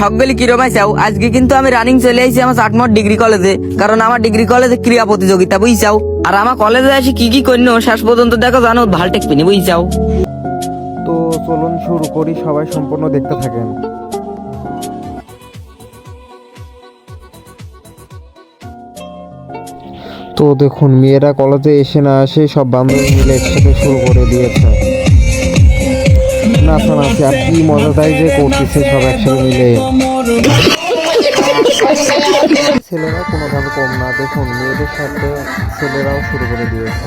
সকলে কিরকম চাও? আজকে কিন্তু আমি রানিং চলে আইছি আমার চাটমোহর ডিগ্রি কলেজে, কারণ আমার ডিগ্রি কলেজে ক্রীড়া প্রতিযোগিতা বুঝছাও। আর আমার কলেজে আসি কি করলো শেষ পর্যন্ত দেখো জানো ভাল টেকপিনি বুঝছাও। তো চলুন শুরু করি, সবাই সম্পূর্ণ দেখতে থাকেন। তো দেখুন, মেয়েরা কলেজে এসে না আসে সব বান্ধবী মিলে একসাথে শুরু করে দিয়েছে নাচানাচি। আর কি মজাটাই যে করতেছে সব একসাথে মিলে। ছেলেরা কোনোভাবে কম না, দেখুন মেয়েদের সাথে ছেলেরাও শুরু করে দিয়েছে।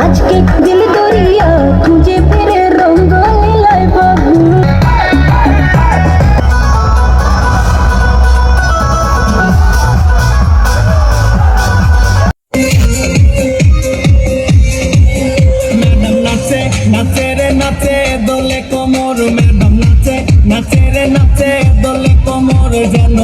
আজকে দিল দরিয়া খুঁজে ফিরে রঙ্গ লীলায় বাবু। নাচে রে নাচে দোলে কোমর, ম্যাডাম নাচে নাচে রে নাচে দোলে কোমর, যেন